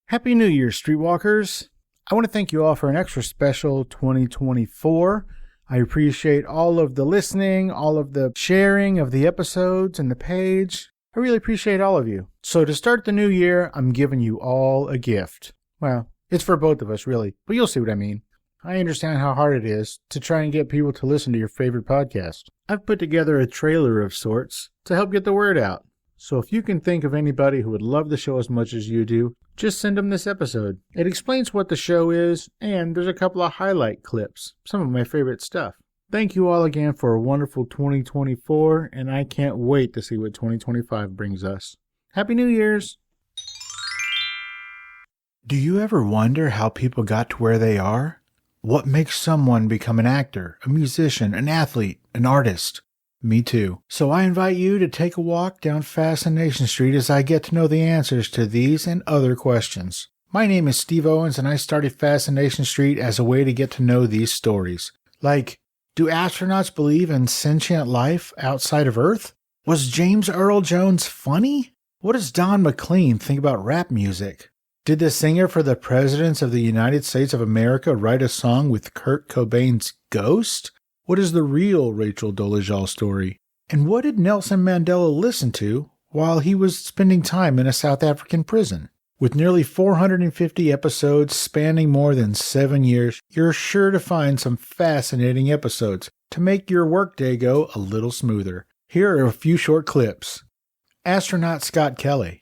Happy New Year, Streetwalkers. I want to thank you all for an extra special 2024. I appreciate all of the listening, all of the sharing of the episodes and the page. I really appreciate all of you. So to start the new year, I'm giving you all a gift. Well, it's for both of us, really, but you'll see what I mean. I understand how hard it is to try and get people to listen to your favorite podcast. I've put together a trailer of sorts to help get the word out. So if you can think of anybody who would love the show as much as you do, just send them this episode. It explains what the show is, and there's a couple of highlight clips, some of my favorite stuff. Thank you all again for a wonderful 2024, and I can't wait to see what 2025 brings us. Happy New Year's! Do you ever wonder how people got to where they are? What makes someone become an actor, a musician, an athlete, an artist? Me too. So I invite you to take a walk down Fascination Street as I get to know the answers to these and other questions. My name is Steve Owens, and I started Fascination Street as a way to get to know these stories. Like, do astronauts believe in sentient life outside of Earth? Was James Earl Jones funny? What does Don McLean think about rap music? Did the singer for the Presidents of the United States of America write a song with Kurt Cobain's ghost? What is the real Rachel Dolezal story? And what did Nelson Mandela listen to while he was spending time in a South African prison? With nearly 450 episodes spanning more than 7 years, you're sure to find some fascinating episodes to make your workday go a little smoother. Here are a few short clips. Astronaut Scott Kelly.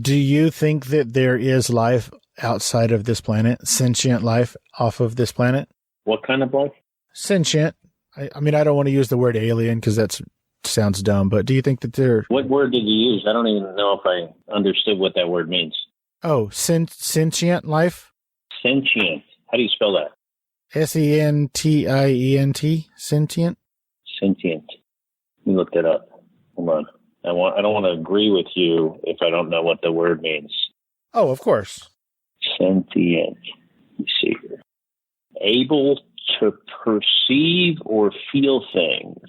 Do you think that there is life outside of this planet, sentient life off of this planet? What kind of life? Sentient. I mean, I don't want to use the word alien because that sounds dumb, but do you think that there... What word did you use? I don't even know if I understood what that word means. Oh, sentient life? Sentient. How do you spell that? Sentient? Sentient? Sentient. Let me look that up. Hold on. I don't want to agree with you if I don't know what the word means. Oh, of course. Sentient. Let me see here. Able to perceive or feel things.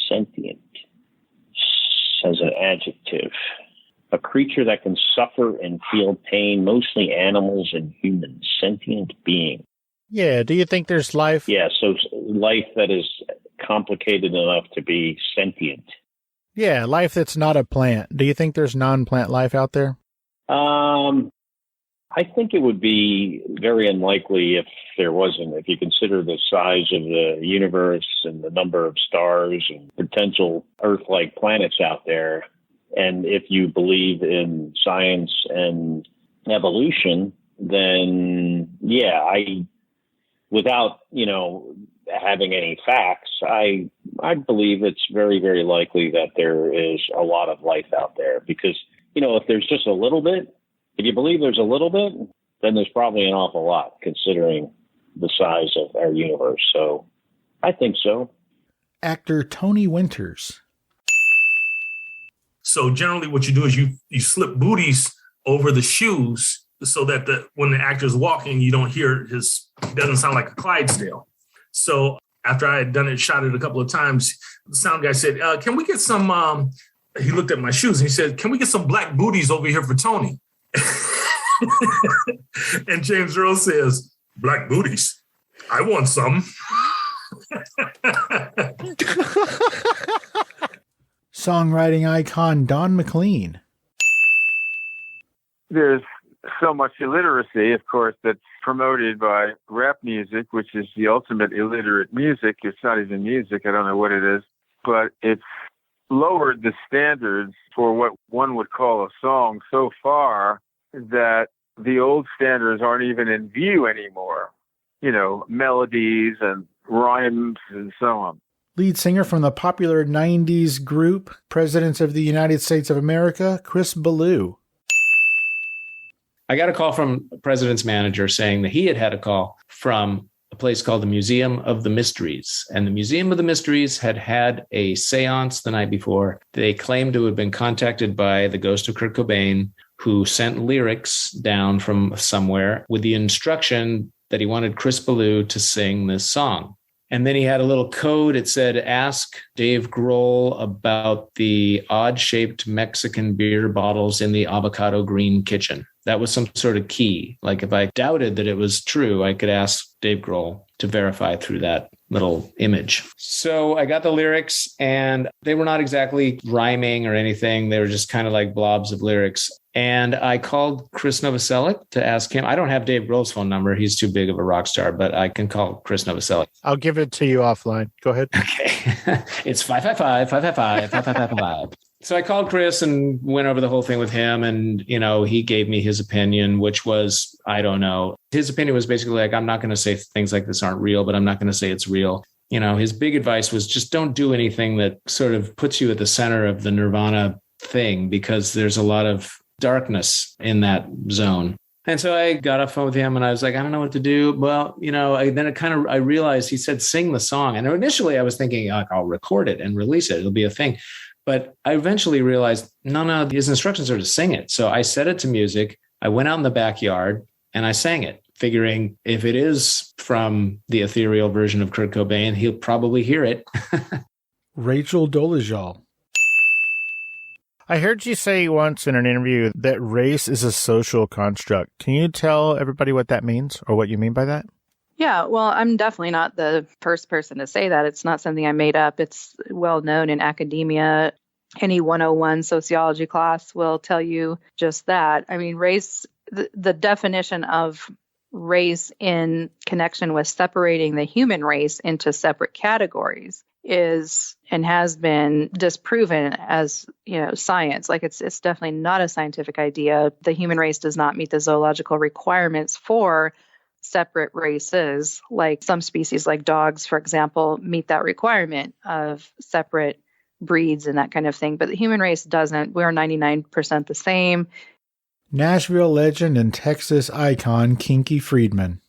Sentient as an adjective. A creature that can suffer and feel pain, mostly animals and humans. Sentient being. Yeah, do you think there's life? Yeah, so life that is complicated enough to be sentient. Yeah, life that's not a plant. Do you think there's non-plant life out there? I think it would be very unlikely if there wasn't. If you consider the size of the universe and the number of stars and potential Earth-like planets out there, and if you believe in science and evolution, then yeah, without having any facts, I believe it's very, very likely that there is a lot of life out there. Because if there's just a little bit. If you believe there's a little bit, then there's probably an awful lot considering the size of our universe. So I think so. Actor Tony Winters. So generally what you do is you slip booties over the shoes so that when the actor's walking, you don't hear it doesn't sound like a Clydesdale. So after I had shot it a couple of times, the sound guy said, can we get some, he looked at my shoes and he said, can we get some black booties over here for Tony? And James Earl says, black booties? I want some. Songwriting icon Don McLean. There's so much illiteracy, of course, that's promoted by rap music, which is the ultimate illiterate music. It's not even music. I don't know what it is, but it's lowered the standards for what one would call a song so far that the old standards aren't even in view anymore. Melodies and rhymes and so on. Lead singer from the popular 90s group Presidents of the United States of America, Chris Ballou. I got a call from the president's manager saying that he had a call from a place called the Museum of the Mysteries. And the Museum of the Mysteries had a seance the night before. They claimed to have been contacted by the ghost of Kurt Cobain, who sent lyrics down from somewhere with the instruction that he wanted Chris Ballou to sing this song. And then he had a little code. It said, ask Dave Grohl about the odd-shaped Mexican beer bottles in the avocado green kitchen. That was some sort of key. Like if I doubted that it was true, I could ask Dave Grohl to verify through that little image. So I got the lyrics, and they were not exactly rhyming or anything. They were just kind of like blobs of lyrics. And I called Chris Novoselic to ask him. I don't have Dave Grohl's phone number. He's too big of a rock star, but I can call Chris Novoselic. I'll give it to you offline. Go ahead. Okay. It's 555-555-5555. So I called Chris and went over the whole thing with him. And, you know, he gave me his opinion, which was, I don't know. His opinion was basically like, I'm not going to say things like this aren't real, but I'm not going to say it's real. You know, his big advice was just don't do anything that sort of puts you at the center of the Nirvana thing, because there's a lot of darkness in that zone. And so I got off the phone with him and I was like, I don't know what to do. Well, you know, I realized he said, sing the song. And initially I was thinking, like, I'll record it and release it. It'll be a thing. But I eventually realized, no, his instructions are to sing it. So I set it to music. I went out in the backyard and I sang it, figuring if it is from the ethereal version of Kurt Cobain, he'll probably hear it. Rachel Dolezal. I heard you say once in an interview that race is a social construct. Can you tell everybody what that means, or what you mean by that? Yeah, well, I'm definitely not the first person to say that. It's not something I made up. It's well known in academia. Any 101 sociology class will tell you just that. I mean, race, the definition of race in connection with separating the human race into separate categories is and has been disproven as, you know, science. Like it's definitely not a scientific idea. The human race does not meet the zoological requirements for separate races. Like some species, like dogs, for example, meet that requirement of separate breeds and that kind of thing. But the human race doesn't. We're 99% the same. Nashville legend and Texas icon Kinky Friedman.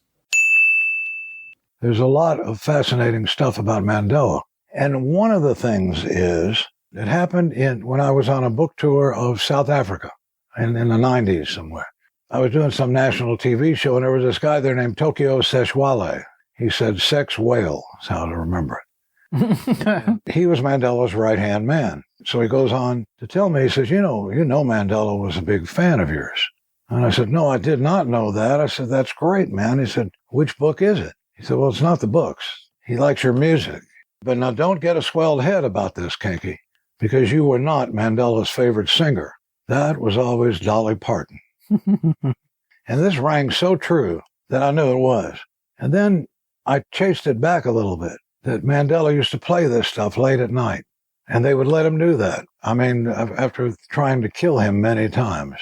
There's a lot of fascinating stuff about Mandela. And one of the things is, it happened when I was on a book tour of South Africa in the 90s somewhere. I was doing some national TV show, and there was this guy there named Tokyo Sexwale. He said sex whale, is how to remember it. He was Mandela's right-hand man. So he goes on to tell me, he says, you know Mandela was a big fan of yours. And I said, no, I did not know that. I said, that's great, man. He said, which book is it? He said, well, it's not the books. He likes your music. But now don't get a swelled head about this, Kinky, because you were not Mandela's favorite singer. That was always Dolly Parton. And this rang so true that I knew it was. And then I chased it back a little bit, that Mandela used to play this stuff late at night, and they would let him do that. I mean, after trying to kill him many times,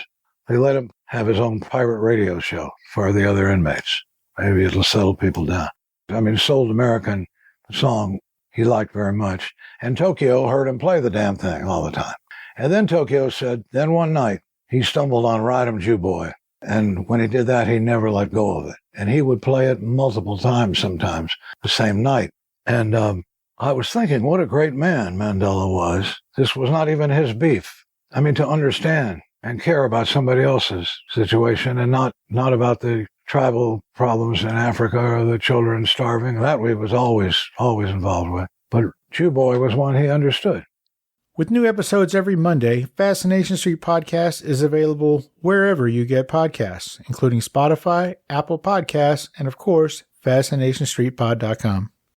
they let him have his own pirate radio show for the other inmates. Maybe it'll settle people down. I mean, Sold American song he liked very much. And Tokyo heard him play the damn thing all the time. And then Tokyo said, then one night, he stumbled on Ride 'em Jew Boy. And when he did that, he never let go of it. And he would play it multiple times sometimes the same night. And I was thinking, what a great man Mandela was. This was not even his beef. I mean, to understand and care about somebody else's situation and not about the tribal problems in Africa or the children starving. That we was always involved with. But Jew Boy was one he understood. With new episodes every Monday, Fascination Street Podcast is available wherever you get podcasts, including Spotify, Apple Podcasts, and of course, FascinationStreetPod.com.